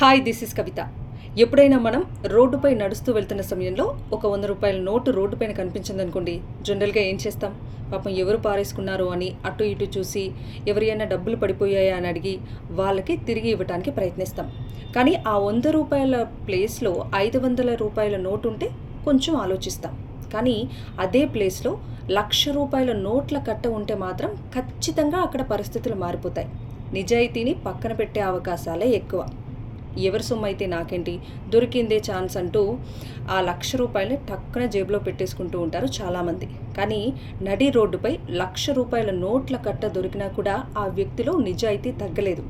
Hi, this is కవిత. ఎప్పుడైనా మనం రోడ్డుపై నడుస్తూ వెళ్తున్న సమయంలో ఒక 100 రూపాయల నోటు రోడ్డుపైన కనిపించిందనుకోండి, జనరల్గా ఏం చేస్తాం? పాపం ఎవరు పారేసుకున్నారో అని అటు ఇటు చూసి ఎవరైనా డబ్బులు పడిపోయాయా అని అడిగి వాళ్ళకి తిరిగి ఇవ్వడానికి ప్రయత్నిస్తాం. కానీ ఆ 100 రూపాయల ప్లేస్లో 500 రూపాయల నోటు ఉంటే కొంచెం ఆలోచిస్తాం. కానీ అదే ప్లేస్లో 1,00,000 రూపాయల నోట్ల కట్ట ఉంటే మాత్రం ఖచ్చితంగా అక్కడ పరిస్థితులు మారిపోతాయి. నిజాయితీని పక్కన పెట్టే అవకాశాలే ఎక్కువ. ఎవరి సొమ్ము అయితే నాకేంటి, దొరికిందే ఛాన్స్ అంటూ ఆ 1,00,000 రూపాయలని టక్కున జేబులో పెట్టేసుకుంటూ ఉంటారు చాలామంది. కానీ నడి రోడ్డుపై 1,00,000 రూపాయల నోట్ల కట్ట దొరికినా కూడా ఆ వ్యక్తిలో నిజాయితీ తగ్గలేదు.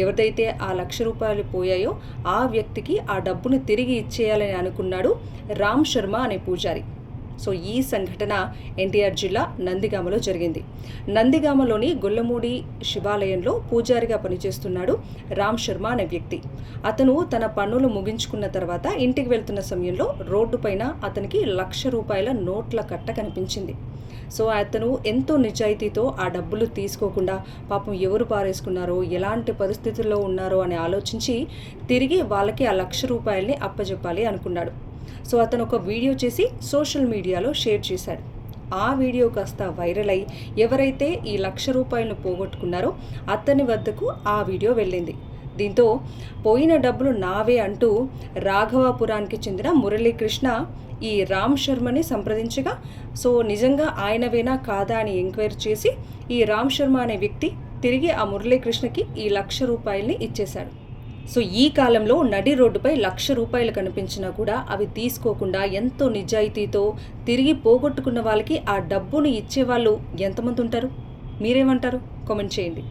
ఎవరిదైతే ఆ 1,00,000 రూపాయలు పోయాయో ఆ వ్యక్తికి ఆ డబ్బును తిరిగి ఇచ్చేయాలని అనుకున్నాడు రామ్ శర్మ అనే పూజారి. సో ఈ సంఘటన ఎన్టీఆర్ జిల్లా నందిగామలో జరిగింది. నందిగామలోని గొల్లమూడి శివాలయంలో పూజారిగా పనిచేస్తున్నాడు రామ్ శర్మ అనే వ్యక్తి. అతను తన పన్నులు ముగించుకున్న తర్వాత ఇంటికి వెళ్తున్న సమయంలో రోడ్డుపైన అతనికి 1,00,000 రూపాయల నోట్ల కట్ట కనిపించింది. సో అతను ఎంతో నిజాయితీతో ఆ డబ్బులు తీసుకోకుండా పాపం ఎవరు పారేసుకున్నారో, ఎలాంటి పరిస్థితుల్లో ఉన్నారో అని ఆలోచించి తిరిగి వాళ్ళకి ఆ 1,00,000 రూపాయల్ని అప్పజెప్పాలి అనుకున్నాడు. సో అతను ఒక వీడియో చేసి సోషల్ మీడియాలో షేర్ చేశాడు. ఆ వీడియో కాస్త వైరల్ అయి ఎవరైతే ఈ 1,00,000 రూపాయలను పోగొట్టుకున్నారో అతని వద్దకు ఆ వీడియో వెళ్ళింది. దీంతో పోయిన డబ్బులు నావే అంటూ రాఘవాపురానికి చెందిన మురళీకృష్ణ ఈ రామ్ శర్మని సంప్రదించగా, సో నిజంగా ఆయనవేనా కాదా అని ఎంక్వైరీ చేసి ఈ రామ్ శర్మ అనే వ్యక్తి తిరిగి ఆ మురళీకృష్ణకి ఈ 1,00,000 రూపాయల్ని ఇచ్చేశాడు. సో ఈ కాలంలో నడి రోడ్డుపై 1,00,000 రూపాయలు కనిపించినా కూడా అవి తీసుకోకుండా ఎంతో నిజాయితీతో తిరిగి పోగొట్టుకున్న వాళ్ళకి ఆ డబ్బును ఇచ్చేవాళ్ళు ఎంతమంది ఉంటారు? మీరేమంటారు? కామెంట్ చేయండి.